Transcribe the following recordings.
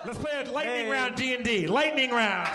Let's play a lightning round D&D. Lightning round.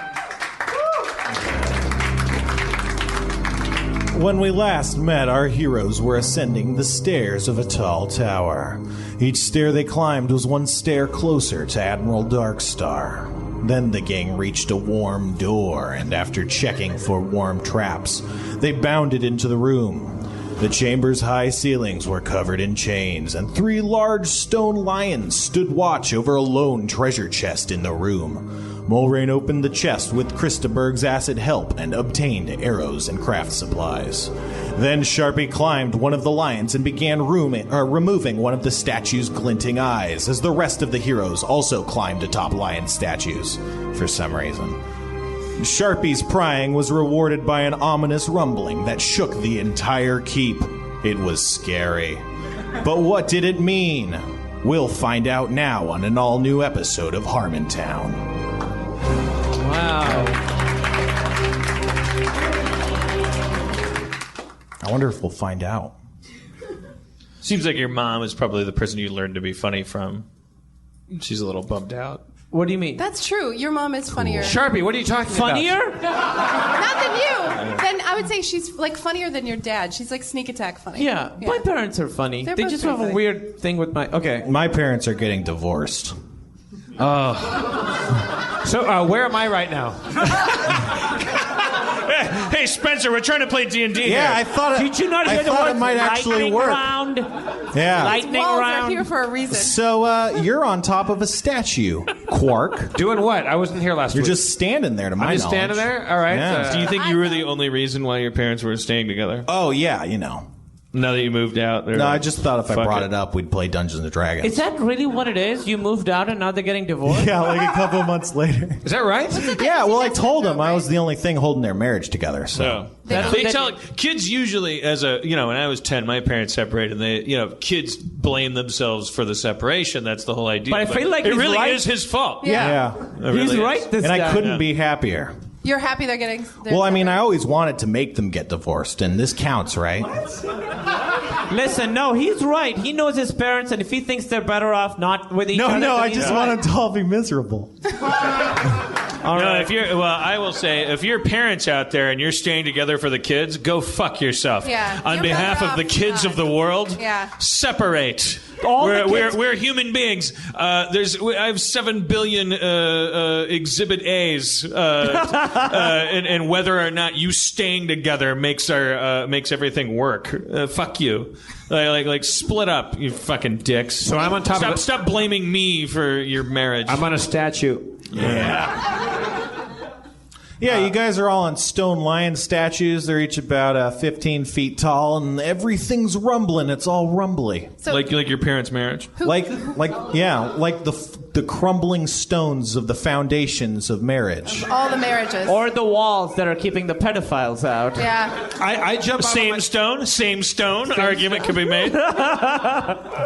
When we last met, our heroes were ascending the stairs of a tall tower. Each stair they climbed was one stair closer to Admiral Darkstar. Then the gang reached a warm door, and after checking for warm traps, they bounded into the room. The chamber's high ceilings were covered in chains, and 3 large stone lions stood watch over a lone treasure chest in the room. Mulrain opened the chest with Christaberg's acid help and obtained arrows and craft supplies. Then Sharpie climbed one of the lions and began removing one of the statue's glinting eyes, as the rest of the heroes also climbed atop lion statues, for some reason. Sharpie's prying was rewarded by an ominous rumbling that shook the entire keep. It was scary. But what did it mean? We'll find out now on an all-new episode of Harmontown. Wow. I wonder if we'll find out. Seems like your mom is probably the person you learned to be funny from. She's a little bummed out. What do you mean? That's true. Your mom is funnier. Sharpie, what are you talking Funnier? about? Not than you. Then I would say she's like funnier than your dad. She's like sneak attack funny. Yeah, my parents are funny. They're They both just pretty have a funny. weird thing with my... Okay. My parents are getting divorced. So, where am I right now? Hey, Spencer, we're trying to play D&D Yeah, here. I thought it, Did you not hear I the thought word it might actually lightning work. round? Yeah. Lightning Walls round. are here for a reason. So you're on top of a statue, Quark. Doing what? I wasn't here last You're week. just standing there, to my I'm just knowledge. standing there? All right. Yeah. Do you think you were the only reason why your parents were staying together? Oh yeah, you know. Now that you moved out? No, I just thought if I Fuck brought it. it up, we'd play Dungeons and Dragons. Is that really what it is? You moved out and now they're getting divorced? Yeah, like a couple of months later. Is that right? Yeah, well, I told them I was the only thing holding their marriage together. So They tell kids usually, when I was 10, my parents separated. And kids blame themselves for the separation. That's the whole idea. But I feel like it he's really right. is his fault. yeah. It really He's is. right, this And guy. I couldn't be happier. You're happy they're getting. Well, I mean, I always wanted to make them get divorced, and this counts, right? Listen, no, he's right. He knows his parents, and if he thinks they're better off not with each other... No, then I he's just right. want them to all be miserable. I will say, if you're parents out there and you're staying together for the kids, go fuck yourself. Yeah. On You're behalf better of the off kids not. of the world, Yeah. separate. All the kids- We're human beings. I have 7 billion Exhibit A's, and whether or not you staying together makes everything work. Fuck you. Like split up, you fucking dicks. So I'm on top of it. Stop blaming me for your marriage. I'm on a statue. Yeah, you guys are all on stone lion statues. They're each about 15 feet tall, and everything's rumbling. It's all rumbly. So, like your parents' marriage. Like the crumbling stones of the foundations of marriage. all the marriages. Or the walls that are keeping the pedophiles out. Yeah. I jump out of my... Same stone. Argument could be made.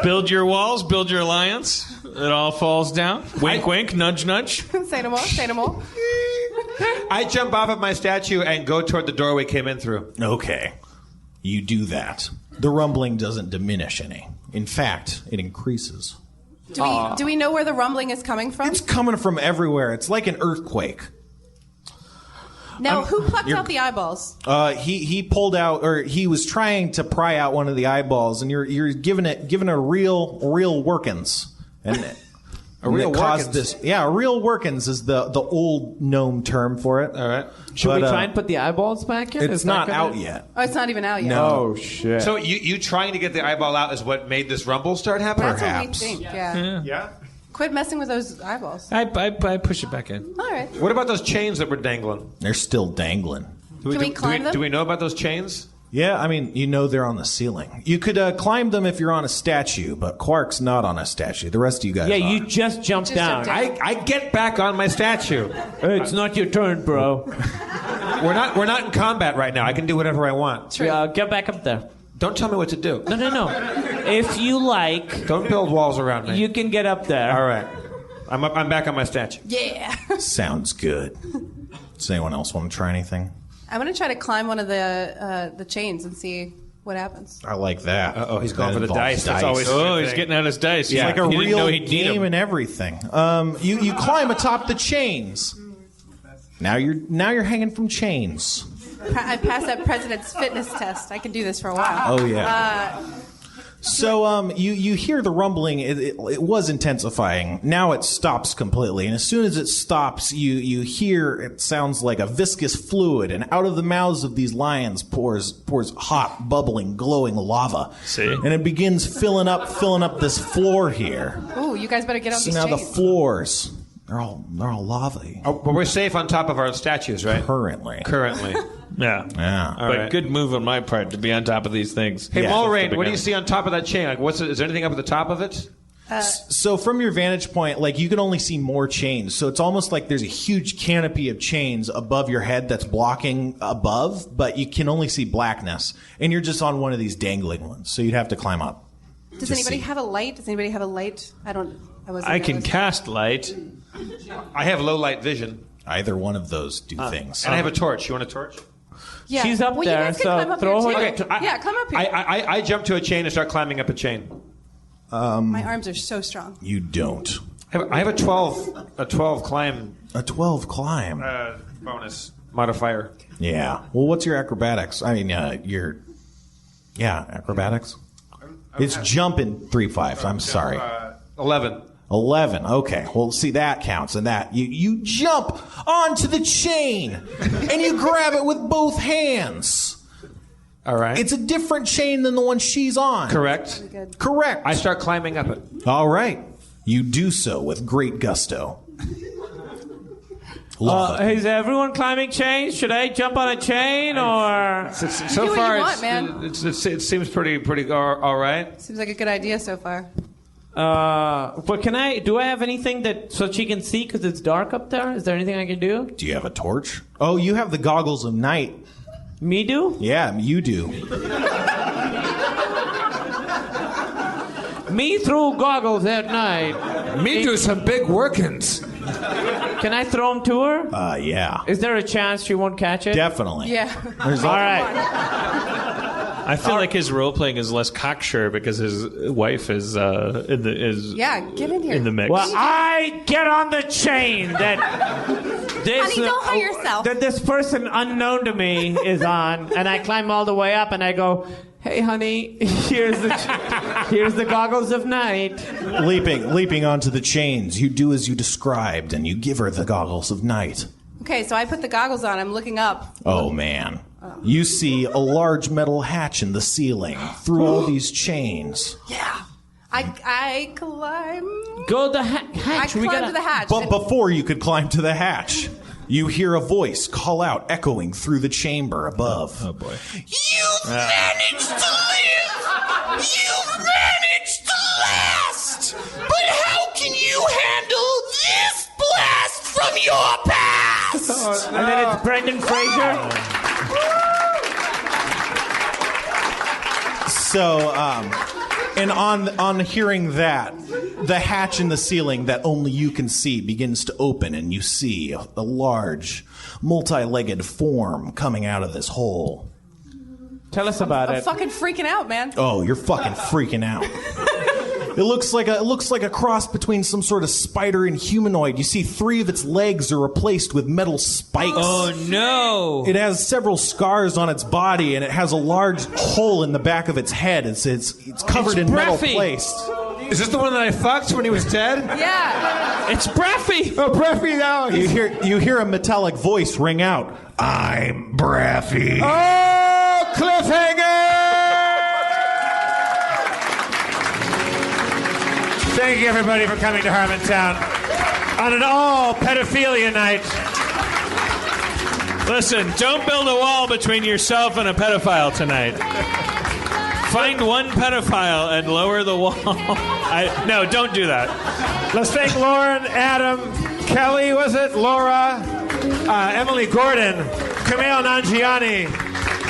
Build your walls, build your alliance. It all falls down. Wink, wink, nudge, nudge. Say no more. Say no more. I jump off of my statue and go toward the door we came in through. Okay, you do that. The rumbling doesn't diminish any. In fact, it increases. Do we know where the rumbling is coming from? It's coming from everywhere. It's like an earthquake. Now, who plucked out the eyeballs? He pulled out, or he was trying to pry out one of the eyeballs, and you're giving it a real workings, and A real that caused workings? this. Yeah, a real workings is the old gnome term for it. All right. Should we try and put the eyeballs back in? It's Is that not gonna- out yet. Oh, it's not even out yet. No. Oh, shit. So you trying to get the eyeball out is what made this rumble start happening? That's what we Perhaps. think. Yeah. Yeah. Quit messing with those eyeballs. I push it back in. All right. What about those chains that were dangling? They're still dangling. Can we climb them? Do we know about those chains? Yeah, I mean, they're on the ceiling. You could climb them if you're on a statue, but Quark's not on a statue. The rest of you guys Yeah, are. you just jumped Just down. jumped down. I get back on my statue. It's not your turn, bro. We're not in combat right now. I can do whatever I want. Yeah, get back up there. Don't tell me what to do. No. If you like, Don't build walls around me. you can get up there. All right. I'm back on my statue. Yeah. Sounds good. Does anyone else want to try anything? I'm gonna try to climb one of the chains and see what happens? I like that. Oh, he's going That for the involves dice. That's always Oh, he's getting out his dice. It's like a He didn't know real he'd need 'em. game and everything. You climb atop the chains. Now you're hanging from chains. I passed that president's fitness test. I can do this for a while. Oh yeah. So you hear the rumbling. It was intensifying. Now it stops completely, and as soon as it stops, you hear it sounds like a viscous fluid, and out of the mouths of these lions pours hot, bubbling, glowing lava. See? And it begins filling up this floor here. Ooh, you guys better get on So these now the chains. floors they're all lava But we're safe on top of our statues, right? currently. Currently. Yeah. Yeah. But right. good move on my part to be on top of these things. Hey, Yeah. Mulrain, what do you see on top of that chain? Like, is there anything up at the top of it? So from your vantage point, like you can only see more chains. So it's almost like there's a huge canopy of chains above your head that's blocking above, but you can only see blackness. And you're just on one of these dangling ones. So you'd have to climb up. Does to anybody see. have a light? Does anybody have a light? I wasn't I can noticing. cast light. I have low light vision. Either one of those do things. And I have a torch. You want a torch? Yeah. She's up well, there, you guys can so climb up throw here, her- too. Okay, Yeah, come up here. I jump to a chain and start climbing up a chain. My arms are so strong. You don't. I have a 12 climb A 12 climb. bonus modifier. Yeah. Well, what's your acrobatics? I mean, acrobatics. It's jumping 3/5. I'm sorry. 11. 11. Okay. Well, see, that counts. And that you jump onto the chain and you grab it with both hands. All right. It's a different chain than the one she's on. correct. Good. Correct. I start climbing up it. All right. You do so with great gusto. Love it. Is everyone climbing chains? Should I jump on a chain or? So Do what far, you want, man. it seems pretty all right. Seems like a good idea so far. But do I have anything so she can see because it's dark up there? Is there anything I can do? Do you have a torch? Oh, you have the goggles of night. Me do? Yeah, you do. Me through goggles at night. Me do some big workings. Can I throw them to her? Yeah. Is there a chance she won't catch it? Definitely. Yeah. There's All right. I feel like his role playing is less cocksure because his wife is Yeah, get in here. in the mix. Well, I get on the chain that this Honey, don't hurt yourself. that this person unknown to me is on, and I climb all the way up, and I go, "Hey, honey, here's the goggles of night." leaping onto the chains. You do as you described, and you give her the goggles of night. Okay, so I put the goggles on. I'm looking up. Oh man. You see a large metal hatch in the ceiling through all these chains. Yeah. I climb. Go the I hatch. climb to the hatch. But before you could climb to the hatch, you hear a voice call out, echoing through the chamber above. Oh boy. You've managed to live! You've managed to last! But how can you handle this blast from your past? And then it's Brendan Fraser. So, and on hearing that, the hatch in the ceiling that only you can see begins to open, and you see a large, multi-legged form coming out of this hole. Tell us about I'm it. fucking freaking out, man. Oh, you're fucking freaking out. It looks like a cross between some sort of spider and humanoid. You see 3 of its legs are replaced with metal spikes. Oh no! It has several scars on its body, and it has a large hole in the back of its head. It's covered in metal breathy. plates. Is this the one that I fucked when he was dead? Yeah. It's Braffy. Oh, Breffy now. You hear a metallic voice ring out. I'm Braffy. Oh, cliffhanger! Thank you, everybody, for coming to Harmontown on an all pedophilia night. Listen, don't build a wall between yourself and a pedophile tonight. Find one pedophile and lower the wall. No, don't do that. Let's thank Lauren, Adam, Kelly, was it? Laura, Emily Gordon, Kumail Nanjiani,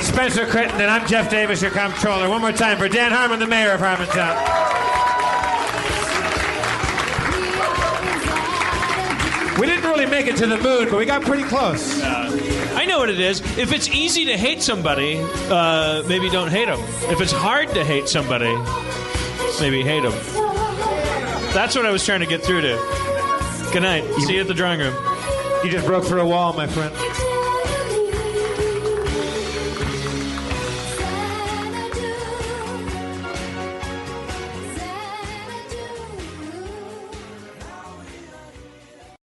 Spencer Crittenden. I'm Jeff Davis, your comptroller. One more time for Dan Harmon, the mayor of Harmontown. We didn't really make it to the moon, but we got pretty close. I know what it is. If it's easy to hate somebody, maybe don't hate them. If it's hard to hate somebody, maybe hate them. That's what I was trying to get through to. Good night. See you at the drawing room. You just broke through a wall, my friend.